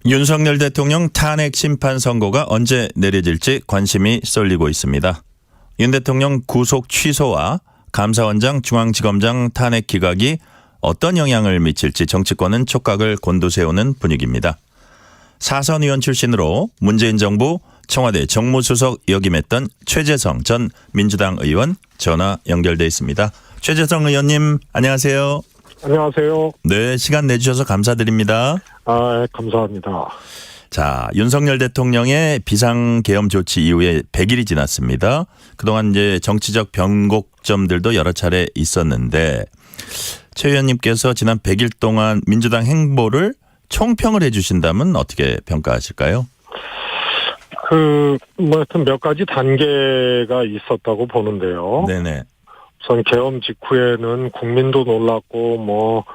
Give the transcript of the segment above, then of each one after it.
윤석열 대통령 탄핵 심판 선고가 언제 내려질지 관심이 쏠리고 있습니다. 윤 대통령 구속 취소와 감사원장 중앙지검장 탄핵 기각이 어떤 영향을 미칠지 정치권은 촉각을 곤두세우는 분위기입니다. 사선 의원 출신으로 문재인 정부 청와대 정무수석 역임했던 최재성 전 민주당 의원 전화 연결돼 있습니다. 최재성 의원님 안녕하세요. 안녕하세요. 네, 시간 내주셔서 감사드립니다. 감사합니다. 자, 윤석열 대통령의 비상계엄 조치 이후에 100일이 지났습니다. 그동안 이제 정치적 변곡점들도 여러 차례 있었는데 최 의원님께서 지난 100일 동안 민주당 행보를 총평을 해 주신다면 어떻게 평가하실까요? 하여튼 몇 가지 단계가 있었다고 보는데요. 네네. 우선 계엄 직후에는 국민도 놀랐고,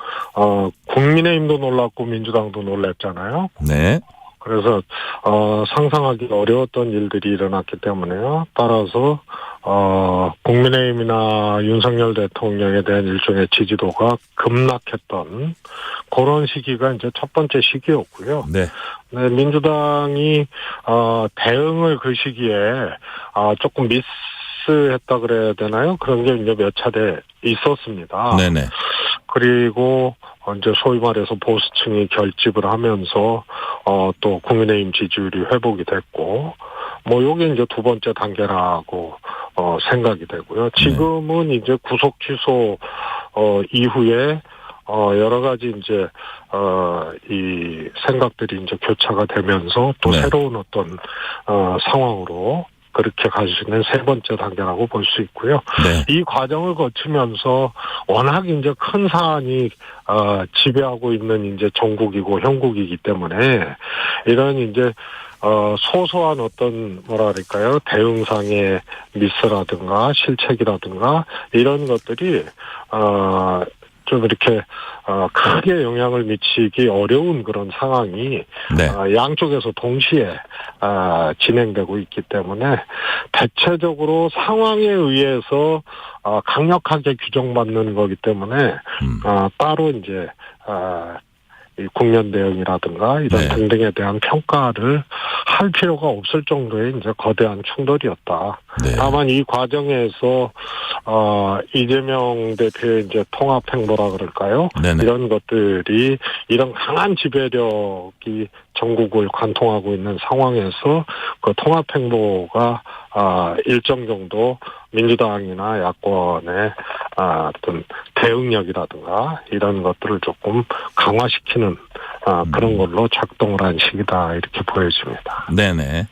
국민의힘도 놀랐고, 민주당도 놀랐잖아요. 네. 그래서, 상상하기 어려웠던 일들이 일어났기 때문에요. 따라서, 국민의힘이나 윤석열 대통령에 대한 일종의 지지도가 급락했던 그런 시기가 이제 첫 번째 시기였고요. 네. 네, 민주당이, 대응을 그 시기에, 조금 미스했다 그래야 되나요? 그런 게 이제 몇 차례 있었습니다. 네네. 그리고 이제 소위 말해서 보수층이 결집을 하면서 또 국민의힘 지지율이 회복이 됐고 요게 이제 두 번째 단계라고 생각이 되고요. 지금은 이제 구속 취소 이후에 여러 가지 이제 이 생각들이 이제 교차가 되면서 또 네. 새로운 어떤 상황으로 그렇게 갈 수 있는 세 번째 단계라고 볼 수 있고요. 네. 이 과정을 거치면서 워낙 이제 큰 사안이 지배하고 있는 이제 정국이고 형국이기 때문에 이런 이제 소소한 어떤 뭐랄까요 대응상의 미스라든가 실책이라든가 이런 것들이 좀 이렇게 크게 영향을 미치기 어려운 그런 상황이 네. 양쪽에서 동시에 진행되고 있기 때문에 대체적으로 상황에 의해서 강력하게 규정받는 거기 때문에 따로 이제 이 국면 대응이라든가 이런 네. 등등에 대한 평가를 할 필요가 없을 정도의 이제 거대한 충돌이었다. 네. 다만 이 과정에서 이재명 대표의 이제 통합 행보라 그럴까요? 네네. 이런 것들이 이런 강한 지배력이 전국을 관통하고 있는 상황에서 그 통합 행보가 일정 정도 민주당이나 야권의 어떤 대응력이라든가 이런 것들을 조금 강화시키는 그런 걸로 작동을 한 시기다 이렇게 보여집니다. 네네.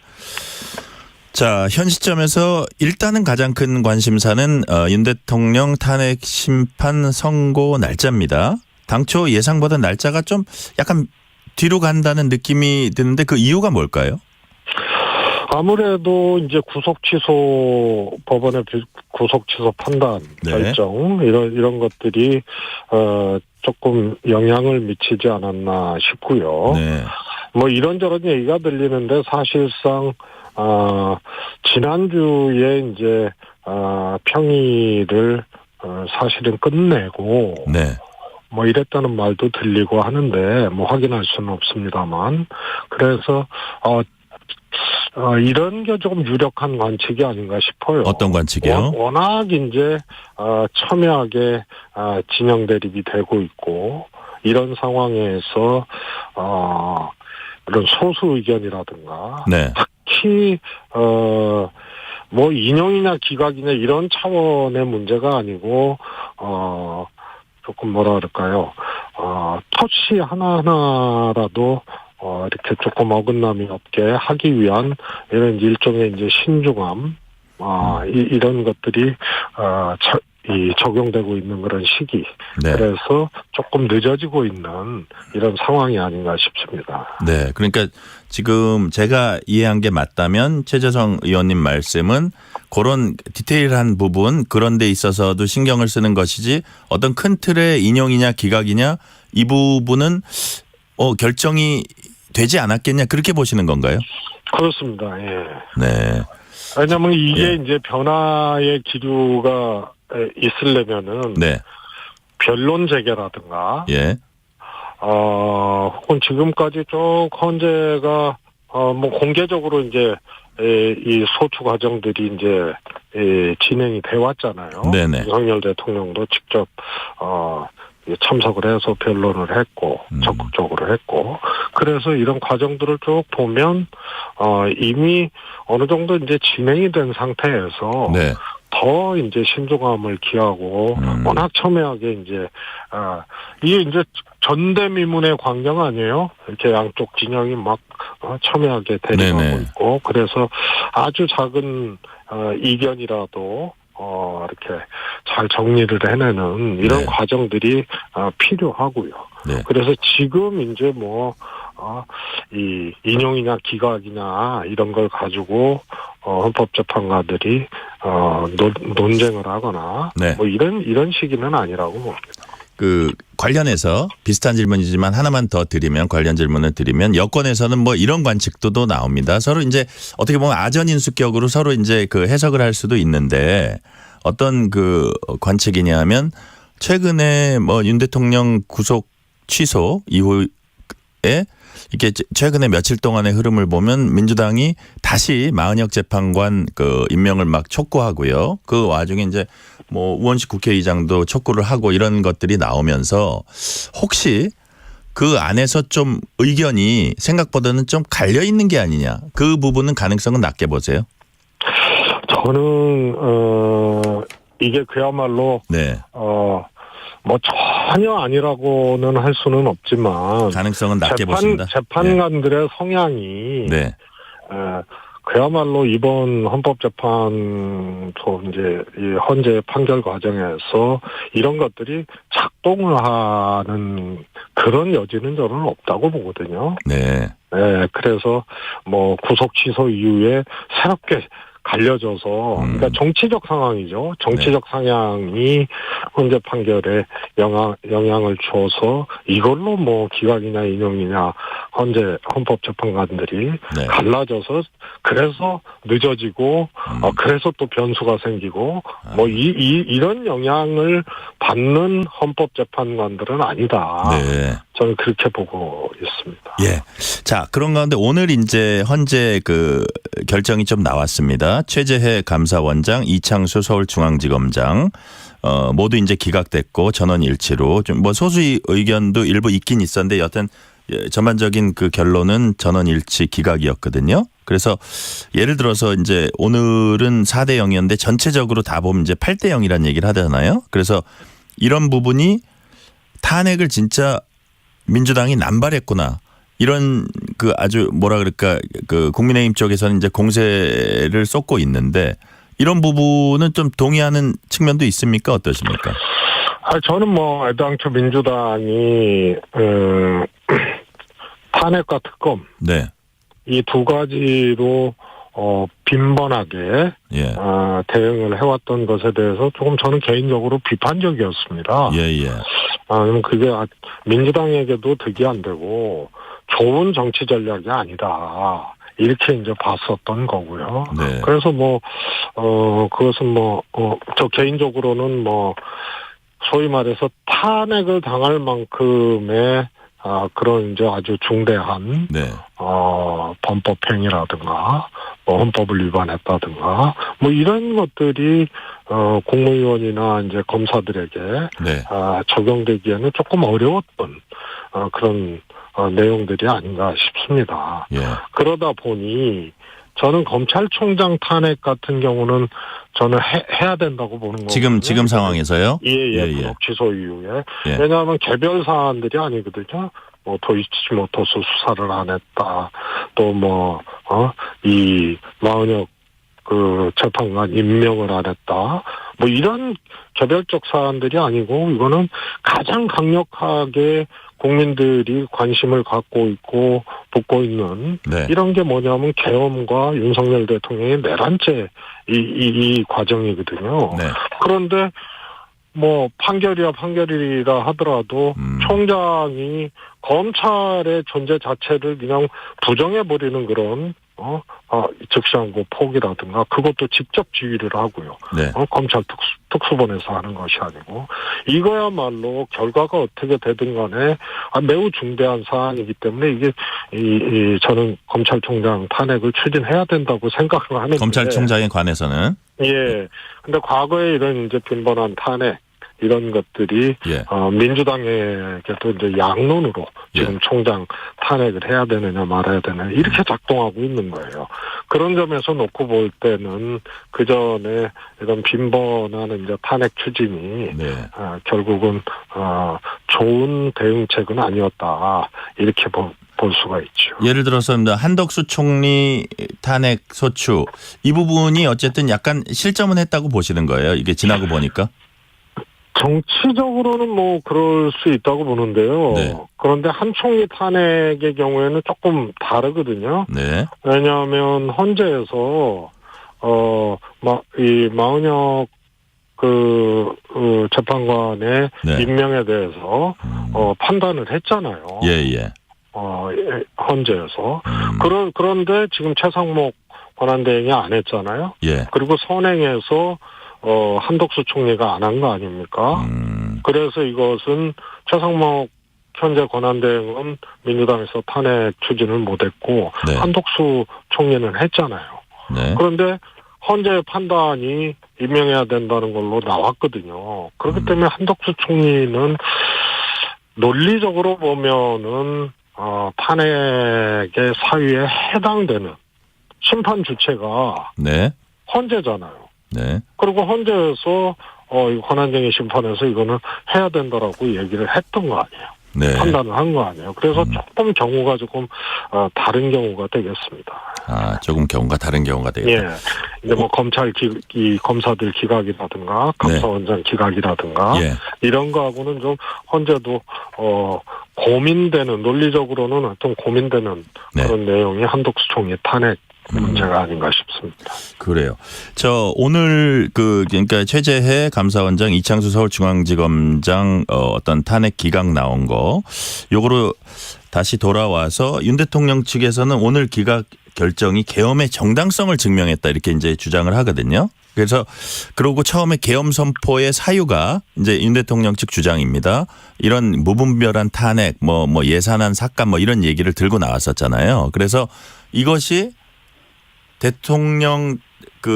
자, 현 시점에서 일단은 가장 큰 관심사는 윤 대통령 탄핵 심판 선고 날짜입니다. 당초 예상보다 날짜가 좀 약간 뒤로 간다는 느낌이 드는데 그 이유가 뭘까요? 아무래도 이제 구속 취소 법원의 구속 취소 판단 네. 결정 이런 것들이 조금 영향을 미치지 않았나 싶고요. 네. 이런저런 얘기가 들리는데 사실상 지난주에 이제 평일을 사실은 끝내고 네. 이랬다는 말도 들리고 하는데 확인할 수는 없습니다만 그래서 이런 게 조금 유력한 관측이 아닌가 싶어요. 어떤 관측이요? 워낙 이제 첨예하게 진영 대립이 되고 있고 이런 상황에서 이런 소수 의견이라든가 네. 특히 인용이나 기각이나 이런 차원의 문제가 아니고 조금 뭐라 그럴까요? 터치 하나하나라도 이렇게 조금 어긋남이 없게 하기 위한 이런 일종의 이제 신중함, 이런 것들이 적용되고 있는 그런 시기. 네. 그래서 조금 늦어지고 있는 이런 상황이 아닌가 싶습니다. 네. 그러니까 지금 제가 이해한 게 맞다면 최재성 의원님 말씀은 그런 디테일한 부분 그런 데 있어서도 신경을 쓰는 것이지 어떤 큰 틀의 인용이냐 기각이냐 이 부분은 결정이 되지 않았겠냐 그렇게 보시는 건가요? 그렇습니다. 예. 네. 왜냐하면 이게 이제 변화의 기류가 있으려면은 네. 변론 재개라든가 예. 혹은 지금까지 쭉 헌재가 뭐 공개적으로 이제 이 소추 과정들이 이제 진행이 돼 왔잖아요. 네네. 윤석열 대통령도 직접 참석을 해서 변론을 했고 적극적으로 했고, 그래서 이런 과정들을 쭉 보면 이미 어느 정도 이제 진행이 된 상태에서 네. 더 이제 신중함을 기하고 워낙 첨예하게 이제 이게 이제 전대미문의 광경 아니에요? 이렇게 양쪽 진영이 막 첨예하게 대립하고 네네. 있고, 그래서 아주 작은 이견이라도 이렇게 잘 정리를 해내는 이런 네. 과정들이 필요하고요. 네. 그래서 지금 이제 이 인용이냐 기각이냐 이런 걸 가지고 헌법재판관들이 논쟁을 하거나 네. 뭐 이런 시기는 아니라고 봅니다. 그 관련해서 비슷한 질문이지만 하나만 더 드리면, 관련 질문을 드리면, 여권에서는 뭐 이런 관측도 나옵니다. 서로 이제 어떻게 보면 아전인수격으로 서로 이제 그 해석을 할 수도 있는데, 어떤 그 관측이냐 하면, 최근에 뭐 윤 대통령 구속 취소 이후에 이렇게 최근에 며칠 동안의 흐름을 보면 민주당이 다시 마은혁 재판관 그 임명을 막 촉구하고요. 그 와중에 이제 뭐 우원식 국회의장도 촉구를 하고 이런 것들이 나오면서, 혹시 그 안에서 좀 의견이 생각보다는 좀 갈려 있는 게 아니냐, 그 부분은 가능성은 낮게 보세요? 저는 이게 그야말로 네. 뭐 전혀 아니라고는 할 수는 없지만 가능성은 낮게 보신다. 재판관들의 성향이 네. 그야말로 이번 헌법재판소 이제 이 헌재 판결 과정에서 이런 것들이 작동을 하는 그런 여지는 저는 없다고 보거든요. 네. 네, 그래서 뭐 구속 취소 이후에 새롭게 갈려져서, 그러니까 정치적 상황이죠. 정치적 상황이 헌재 판결에 영향을 줘서 이걸로 뭐 기각이냐 인용이냐 헌법재판관들이 네. 갈라져서 그래서 늦어지고 그래서 또 변수가 생기고 뭐 이런 영향을 받는 헌법재판관들은 아니다. 네. 저는 그렇게 보고 있습니다. 예. 자, 그런 가운데 오늘 이제 헌재 그 결정이 좀 나왔습니다. 최재해 감사원장, 이창수 서울중앙지검장 모두 이제 기각됐고 전원 일치로, 좀 뭐 소수 의견도 일부 있긴 있었는데 여튼 전반적인 그 결론은 전원 일치 기각이었거든요. 그래서 예를 들어서 이제 오늘은 4대 0이었는데 전체적으로 다 보면 이제 8대 0이라는 얘기를 하잖아요. 그래서 이런 부분이 탄핵을 진짜 민주당이 남발했구나, 이런 그 아주 뭐라 그럴까, 그 국민의힘 쪽에서는 이제 공세를 쏟고 있는데, 이런 부분은 좀 동의하는 측면도 있습니까? 어떠십니까? 저는 뭐 애당초 민주당이 탄핵과 특검 네. 이 두 가지로 빈번하게 예. 대응을 해왔던 것에 대해서 조금 저는 개인적으로 비판적이었습니다. 예. 그게 민주당에게도 득이 안 되고 좋은 정치 전략이 아니다, 이렇게 이제 봤었던 거고요. 네. 그래서 그것은 저 개인적으로는 소위 말해서 탄핵을 당할 만큼의 그런 이제 아주 중대한 네. 범법 행위라든가 헌법을 위반했다든가 이런 것들이 국무위원이나 이제 검사들에게 네. 적용되기에는 조금 어려웠던 그런 내용들이 아닌가 싶습니다. 예. 그러다 보니 저는 검찰총장 탄핵 같은 경우는 저는 해야 된다고 보는 거거든요. 지금 상황에서요? 예. 구속 취소 이후에. 예. 왜냐하면 개별 사안들이 아니거든요. 도이치모토스 수사를 안 했다. 또 이 마은혁 그 재판관 임명을 안 했다. 이런 개별적 사안들이 아니고, 이거는 가장 강력하게 국민들이 관심을 갖고 있고 붙고 있는 네. 이런 게 뭐냐면 계엄과 윤석열 대통령의 내란죄 이 과정이거든요. 네. 그런데 판결이라 하더라도 총장이 검찰의 존재 자체를 그냥 부정해버리는 그런 즉시항고 포기라든가 그것도 직접 지휘를 하고요. 네. 검찰 특수본에서 하는 것이 아니고 이거야말로 결과가 어떻게 되든 간에 매우 중대한 사안이기 때문에 이게 저는 검찰총장 탄핵을 추진해야 된다고 생각을 하는데 검찰총장에 관해서는 예. 근데 과거에 이런 이제 빈번한 탄핵 이런 것들이 예. 민주당에게도 이제 양론으로 지금 예. 총장 탄핵을 해야 되느냐 말아야 되느냐 이렇게 작동하고 있는 거예요. 그런 점에서 놓고 볼 때는 그 전에 이런 빈번한 이제 탄핵 추진이 네. 결국은 좋은 대응책은 아니었다 이렇게 볼 수가 있죠. 예를 들어서 한덕수 총리 탄핵 소추 이 부분이 어쨌든 약간 실점은 했다고 보시는 거예요. 이게 지나고 보니까. 정치적으로는 뭐 그럴 수 있다고 보는데요. 네. 그런데 한 총리 탄핵의 경우에는 조금 다르거든요. 네. 왜냐하면 헌재에서 이 마은혁 재판관의 네. 임명에 대해서 판단을 했잖아요. 예. 헌재에서. 그런데 지금 최상목 권한대행이 안 했잖아요. 예. 그리고 선행해서 한덕수 총리가 안 한 거 아닙니까? 그래서 이것은 최상목 현재 권한대행은 민주당에서 탄핵 추진을 못했고 네. 한덕수 총리는 했잖아요. 네. 그런데 헌재의 판단이 임명해야 된다는 걸로 나왔거든요. 그렇기 때문에 한덕수 총리는 논리적으로 보면은 탄핵의 사유에 해당되는 심판 주체가 네. 헌재잖아요. 네. 그리고 헌재에서 이 권한쟁의 심판에서 이거는 해야 된다라고 얘기를 했던 거 아니에요. 네. 판단을 한 거 아니에요. 그래서 조금 경우가 조금 다른 경우가 되겠습니다. 조금 경우가 다른 경우가 되겠다. 예. 근데 뭐 검사들 기각이라든가 감사원장 기각이라든가 예. 이런 거하고는 좀 헌재도 고민되는 논리적으로는 어떤 고민되는 네. 그런 내용이 한덕수 총리 탄핵 문제가 아닌가 싶습니다. 그래요. 오늘 그러니까 최재해 감사원장 이창수 서울중앙지검장 어떤 탄핵 기각 나온 거 요거로 다시 돌아와서 윤 대통령 측에서는 오늘 기각 결정이 계엄의 정당성을 증명했다 이렇게 이제 주장을 하거든요. 그래서 그러고 처음에 계엄 선포의 사유가 이제 윤 대통령 측 주장입니다. 이런 무분별한 탄핵 뭐 예산안 삭감 뭐 이런 얘기를 들고 나왔었잖아요. 그래서 이것이 대통령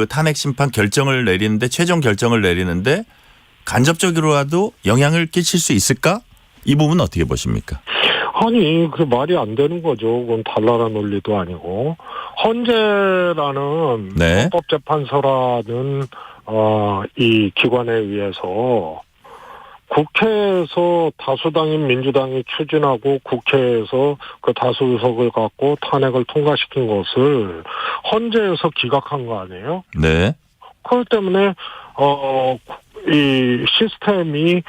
탄핵 심판 결정을 내리는데 최종 결정을 내리는데 간접적으로라도 영향을 끼칠 수 있을까? 이 부분 어떻게 보십니까? 아니, 그 말이 안 되는 거죠. 그건 달나라 논리도 아니고 헌재라는 네. 헌법재판소라는 이 기관에 의해서 국회에서 다수당인 민주당이 추진하고 국회에서 그 다수 의석을 갖고 탄핵을 통과시킨 것을 헌재에서 기각한 거 아니에요? 네. 그렇기 때문에 이 시스템이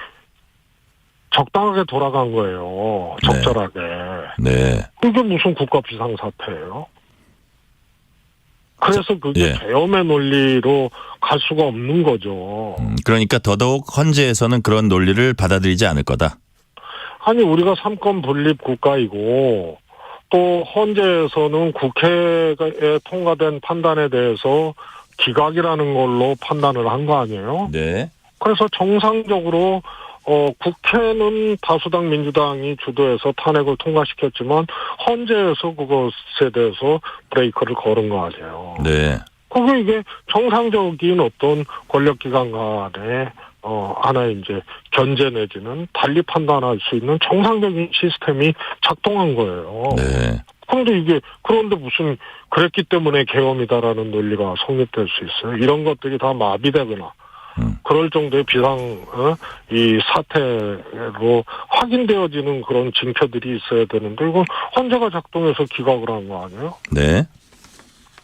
적당하게 돌아간 거예요. 적절하게. 네. 그게 무슨 국가 비상사태예요? 그래서 그게 계엄의 논리로 갈 수가 없는 거죠. 그러니까 더더욱 헌재에서는 그런 논리를 받아들이지 않을 거다. 아니 우리가 삼권 분립 국가이고 또 헌재에서는 국회에 통과된 판단에 대해서 기각이라는 걸로 판단을 한 거 아니에요? 네. 그래서 정상적으로 국회는 다수당 민주당이 주도해서 탄핵을 통과시켰지만 헌재에서 그것에 대해서 브레이크를 걸은 거 아니에요. 네. 그게 이게 정상적인 어떤 권력기관 간의 하나의 이제 견제 내지는 달리 판단할 수 있는 정상적인 시스템이 작동한 거예요. 네. 그런데 무슨 그랬기 때문에 계엄이다라는 논리가 성립될 수 있어요. 이런 것들이 다 마비되거나 그럴 정도의 이 사태로 확인되어지는 그런 징표들이 있어야 되는데 이건 헌재가 작동해서 기각을 한 거 아니에요? 네.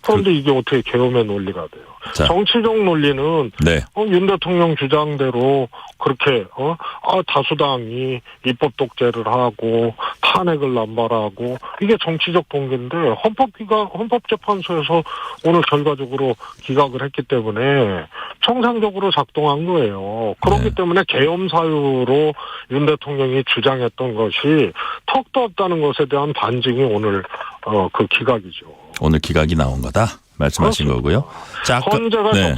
그런데 이게 어떻게 계엄의 논리가 돼요? 자. 정치적 논리는 네. 윤 대통령 주장대로 그렇게 다수당이 입법 독재를 하고 탄핵을 남발하고 이게 정치적 동기인데 헌법재판소에서 오늘 결과적으로 기각을 했기 때문에 정상적으로 작동한 거예요. 그렇기 네. 때문에 계엄 사유로 윤 대통령이 주장했던 것이 턱도 없다는 것에 대한 반증이 오늘 그 기각이죠. 오늘 기각이 나온 거다 말씀하신 그렇습니다. 거고요. 자, 아까, 헌재가 네.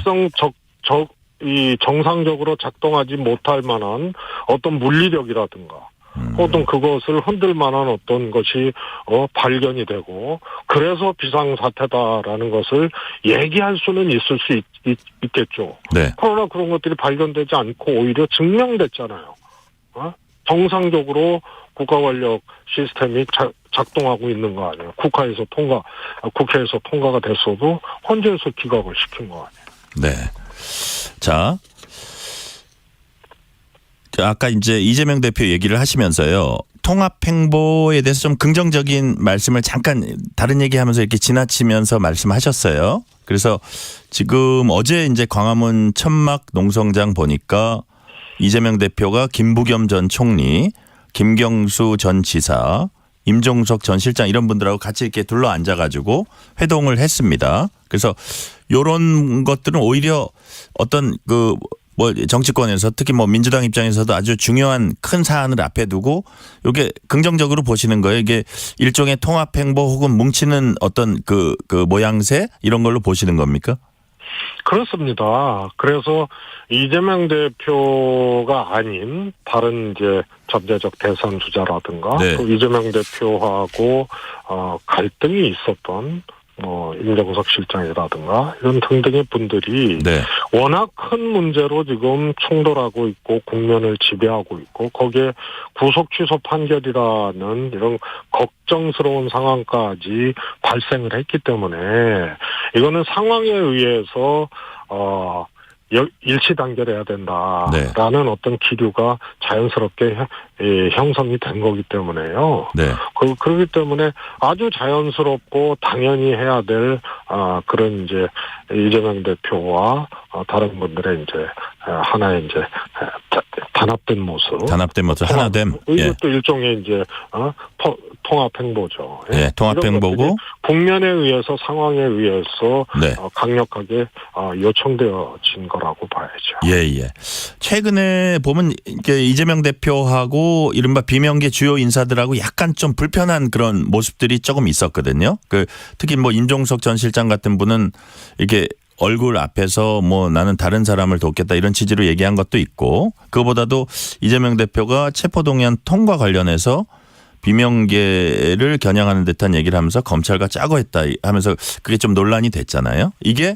이 정상적으로 작동하지 못할 만한 어떤 물리력이라든가 어떤 그것을 흔들 만한 어떤 것이 발견이 되고 그래서 비상사태다라는 것을 얘기할 수는 있을 수 있겠죠. 네. 그러나 그런 것들이 발견되지 않고 오히려 증명됐잖아요. 정상적으로 국가권력 시스템이 작동하고 있는 거 아니에요. 국회에서 통과가 됐어도 헌재에서 기각을 시킨 거 아니에요. 네. 자, 아까 이제 이재명 대표 얘기를 하시면서요. 통합 행보에 대해서 좀 긍정적인 말씀을 잠깐 다른 얘기하면서 이렇게 지나치면서 말씀하셨어요. 그래서 지금 어제 이제 광화문 천막 농성장 보니까 이재명 대표가 김부겸 전 총리, 김경수 전 지사, 임종석 전 실장 이런 분들하고 같이 이렇게 둘러 앉아가지고 회동을 했습니다. 그래서 이런 것들은 오히려 어떤 정치권에서 특히 민주당 입장에서도 아주 중요한 큰 사안을 앞에 두고 이게 긍정적으로 보시는 거예요. 이게 일종의 통합 행보 혹은 뭉치는 어떤 그 모양새 이런 걸로 보시는 겁니까? 그렇습니다. 그래서 이재명 대표가 아닌 다른 이제 잠재적 대선 주자라든가 네. 또 이재명 대표하고 갈등이 있었던 임종석 실장이라든가 이런 등등의 분들이 네. 워낙 큰 문제로 지금 충돌하고 있고 국면을 지배하고 있고 거기에 구속 취소 판결이라는 이런 걱정스러운 상황까지 발생을 했기 때문에 이거는 상황에 의해서 일치 단결해야 된다라는 어떤 기류가 자연스럽게 형성이 된 거기 때문에요. 네. 그렇기 때문에 아주 자연스럽고 당연히 해야 될 그런 이제 이재명 대표와 다른 분들의 이제 하나의 이제 단합된 모습 하나됨. 이것도 일종의 이제 통합 행보죠. 예, 통합 행보고 국면에 의해서 상황에 의해서 네. 강력하게 요청되어진 거라고 봐야죠. 예. 최근에 보면 이재명 대표하고 이른바 비명계 주요 인사들하고 약간 좀 불편한 그런 모습들이 조금 있었거든요. 특히 임종석 전 실장 같은 분은 이렇게 얼굴 앞에서 나는 다른 사람을 돕겠다 이런 취지로 얘기한 것도 있고 그거보다도 이재명 대표가 체포동의안 통과 관련해서 비명계를 겨냥하는 듯한 얘기를 하면서 검찰과 짜고 했다 하면서 그게 좀 논란이 됐잖아요. 이게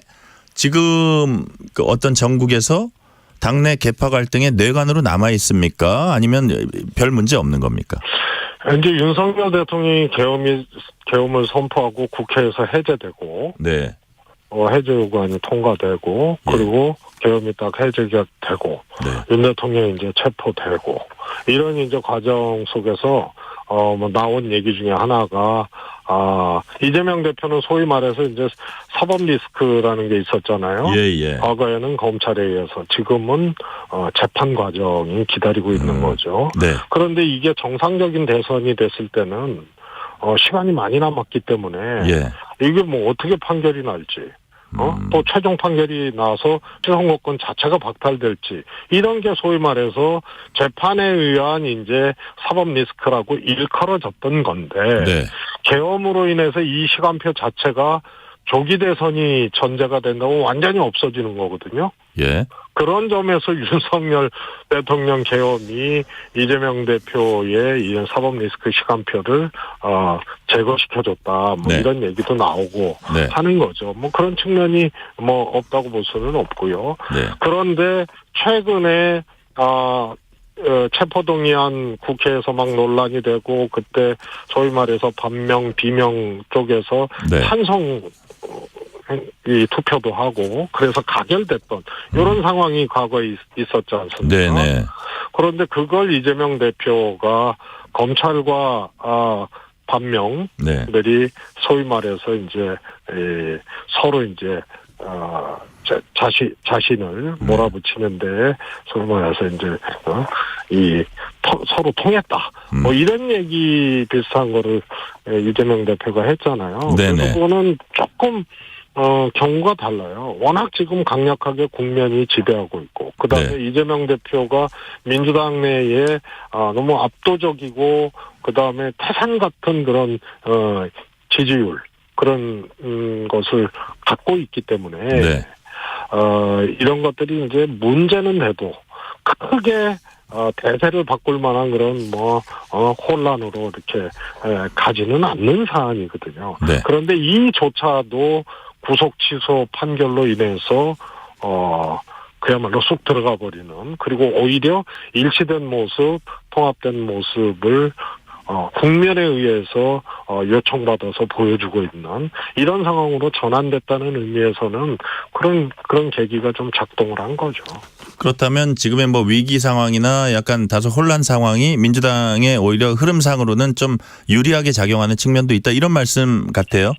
지금 어떤 전국에서 당내 계파 갈등의 뇌관으로 남아 있습니까? 아니면 별 문제 없는 겁니까? 이제 윤석열 대통령이 계엄을 선포하고 국회에서 해제되고 네. 해제 요구안이 통과되고 그리고 계엄이 딱 해제가 되고 윤 대통령이 이제 체포되고 이런 이제 과정 속에서 나온 얘기 중에 하나가 이재명 대표는 소위 말해서 이제 사법 리스크라는 게 있었잖아요. 예. 과거에는 검찰에 의해서 지금은 재판 과정이 기다리고 있는 거죠. 네. 그런데 이게 정상적인 대선이 됐을 때는 시간이 많이 남았기 때문에 이게 어떻게 판결이 날지 또 최종 판결이 나서 선거권 자체가 박탈될지 이런 게 소위 말해서 재판에 의한 이제 사법 리스크라고 일컬어졌던 건데 계엄으로 인해서 이 시간표 자체가 조기 대선이 전제가 된다고 완전히 없어지는 거거든요. 예. 그런 점에서 윤석열 대통령 계엄이 이재명 대표의 이 사법 리스크 시간표를 제거시켜줬다. 이런 얘기도 나오고 하는 거죠. 그런 측면이 없다고 볼 수는 없고요. 그런데 최근에 체포동의안 국회에서 막 논란이 되고 그때 소위 말해서 반명 비명 쪽에서 찬성 이 투표도 하고 그래서 가결됐던 이런 상황이 과거에 있었지 않습니까? 그런데 그걸 이재명 대표가 검찰과 반명들이 소위 말해서 이제 서로 이제 자신을 몰아붙이는데 소위 말해서 이제 서로 통했다. 뭐 이런 얘기 비슷한 거를 이재명 대표가 했잖아요. 네네. 그래서 그거는 조금 경우가 달라요. 워낙 지금 강력하게 국면이 지배하고 있고, 그 다음에 네. 이재명 대표가 민주당 내에 너무 압도적이고, 그 다음에 태산 같은 그런 지지율 그런 것을 갖고 있기 때문에 네. 이런 것들이 이제 문제는 돼도 크게 대세를 바꿀 만한 그런 혼란으로 이렇게 가지는 않는 사안이거든요. 네. 그런데 이조차도 구속 취소 판결로 인해서 그야말로 쑥 들어가 버리는, 그리고 오히려 일치된 모습, 통합된 모습을 국면에 의해서 요청받아서 보여주고 있는 이런 상황으로 전환됐다는 의미에서는 그런 계기가 좀 작동을 한 거죠. 그렇다면 지금의 뭐 위기 상황이나 약간 다소 혼란 상황이 민주당의 오히려 흐름상으로는 좀 유리하게 작용하는 측면도 있다, 이런 말씀 같아요.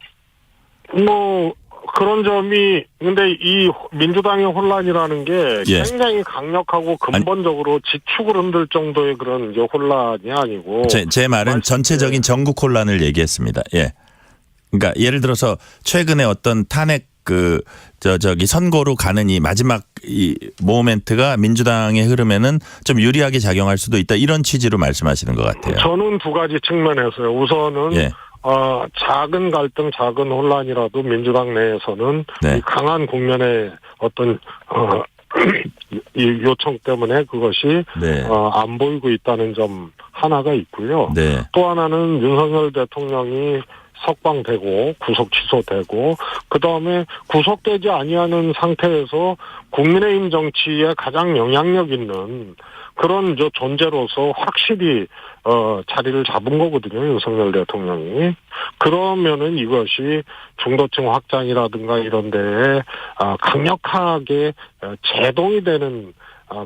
뭐 그런 점이, 근데 이 민주당의 혼란이라는 게 예. 굉장히 강력하고 근본적으로 지축을 흔들 정도의 그런 이제 혼란이 아니고, 제 말은 전체적인 전국 혼란을 얘기했습니다. 예. 그러니까 예를 들어서 최근에 어떤 탄핵 선고로 가는 이 마지막 이 모멘트가 민주당의 흐름에는 좀 유리하게 작용할 수도 있다, 이런 취지로 말씀하시는 것 같아요. 저는 두 가지 측면에서요. 우선은 예. 작은 갈등, 작은 혼란이라도 민주당 내에서는 네. 이 강한 국면의 어떤 이 요청 때문에 그것이 네. 안 보이고 있다는 점 하나가 있고요. 네. 또 하나는 윤석열 대통령이 석방되고 구속 취소되고, 그다음에 구속되지 아니하는 상태에서 국민의힘 정치에 가장 영향력 있는 그런 존재로서 확실히 자리를 잡은 거거든요, 윤석열 대통령이. 그러면은 이것이 중도층 확장이라든가 이런 데에 강력하게 제동이 되는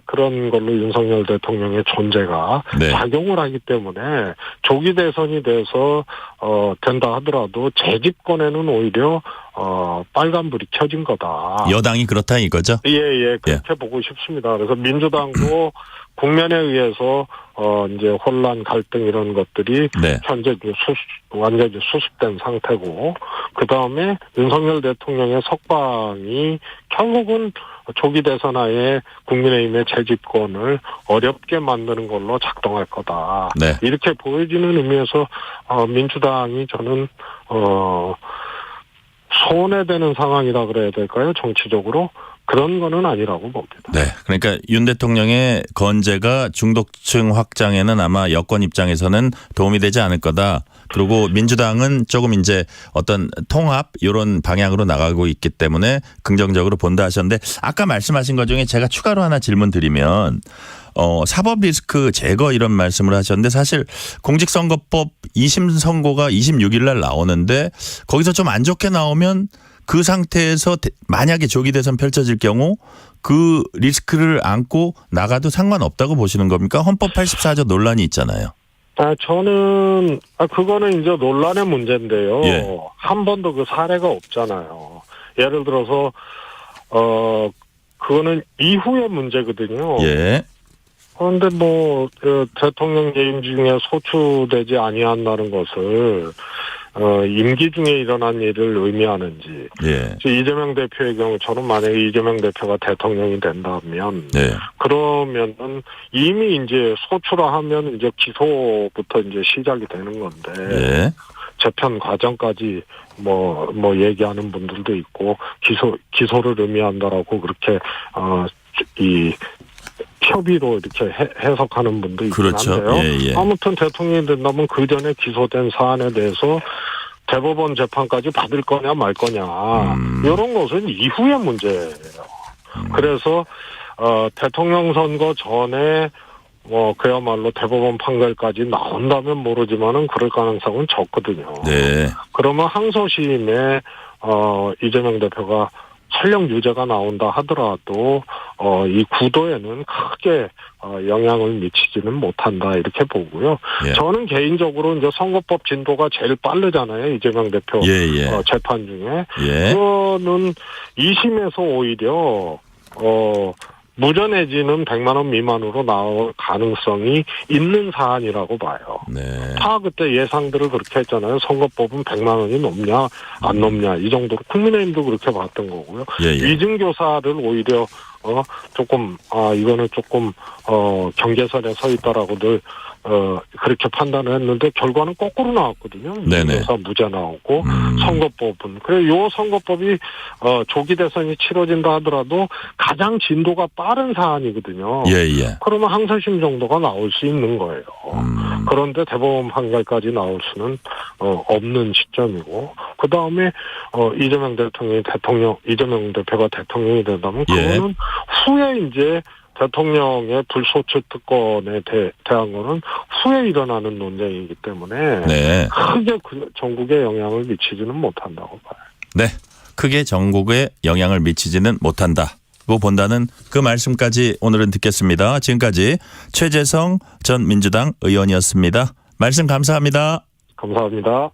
그런 걸로 윤석열 대통령의 존재가 네. 작용을 하기 때문에 조기 대선이 돼서 된다 하더라도 재집권에는 오히려 빨간불이 켜진 거다. 여당이 그렇다 이거죠? 예, 그렇게 보고 싶습니다. 그래서 민주당도 국면에 의해서 이제 혼란, 갈등 이런 것들이 네. 현재 완전히 수습된 상태고, 그 다음에 윤석열 대통령의 석방이 결국은 조기 대선하에 국민의힘의 재집권을 어렵게 만드는 걸로 작동할 거다. 네. 이렇게 보여지는 의미에서 민주당이 저는 손해되는 상황이라 그래야 될까요? 정치적으로. 그런 거는 아니라고 봅니다. 네. 그러니까 윤 대통령의 건재가 중도층 확장에는 아마 여권 입장에서는 도움이 되지 않을 거다. 그리고 민주당은 조금 이제 어떤 통합 이런 방향으로 나가고 있기 때문에 긍정적으로 본다 하셨는데, 아까 말씀하신 것 중에 제가 추가로 하나 질문 드리면 사법 리스크 제거 이런 말씀을 하셨는데, 사실 공직선거법 2심 선고가 26일 날 나오는데 거기서 좀 안 좋게 나오면 그 상태에서 만약에 조기 대선 펼쳐질 경우 그 리스크를 안고 나가도 상관없다고 보시는 겁니까? 헌법 84조 논란이 있잖아요. 저는 그거는 이제 논란의 문제인데요. 예. 한 번도 그 사례가 없잖아요. 예를 들어서 그거는 이후의 문제거든요. 예. 그런데 대통령 재임 중에 소추되지 아니한다는 것을 임기 중에 일어난 일을 의미하는지. 예. 이재명 대표의 경우처럼 만약에 이재명 대표가 대통령이 된다면, 네. 그러면은 이미 이제 소추라 하면 이제 기소부터 이제 시작이 되는 건데, 예. 재편 과정까지 얘기하는 분들도 있고, 기소를 의미한다라고 그렇게 이 협의로 이렇게 해석하는 분도 있긴 그렇죠. 한데요. 예. 아무튼 대통령이 된다면 그 전에 기소된 사안에 대해서 대법원 재판까지 받을 거냐 말 거냐, 이런 것은 이후의 문제예요. 그래서 대통령 선거 전에 그야말로 대법원 판결까지 나온다면 모르지만은 그럴 가능성은 적거든요. 네. 그러면 항소심에 이재명 대표가 설령 유죄가 나온다 하더라도 이 구도에는 크게 영향을 미치지는 못한다 이렇게 보고요. 예. 저는 개인적으로 이제 선거법 진도가 제일 빠르잖아요. 이재명 대표 재판 중에. 예. 그거는 2심에서 오히려 무죄 내지는 100만 원 미만으로 나올 가능성이 있는 사안이라고 봐요. 네. 다 그때 예상들을 그렇게 했잖아요. 선거법은 100만 원이 넘냐 안 넘냐 이 정도로 국민의힘도 그렇게 봤던 거고요. 위증교사를 오히려 조금 이거는 조금 경계선에 서 있다라고 늘 그렇게 판단을 했는데 결과는 거꾸로 나왔거든요. 위증교사 무죄 나오고 선거법은 그래 요 선거법이 조기 대선이 치러진다 하더라도 가장 진도가 빠른 사안이거든요. 예. 그러면 항소심 정도가 나올 수 있는 거예요. 그런데 대법원 판결까지 나올 수는 없는 시점이고 그 다음에 이재명 대표가 대통령이 된다면 그거는 후에 이제 대통령의 불소추 특권에 대한 거는 후에 일어나는 논쟁이기 때문에 크게 전국에 영향을 미치지는 못한다고 봐요. 네, 크게 전국에 영향을 미치지는 못한다고 본다는 그 말씀까지 오늘은 듣겠습니다. 지금까지 최재성 전 민주당 의원이었습니다. 말씀 감사합니다. 감사합니다.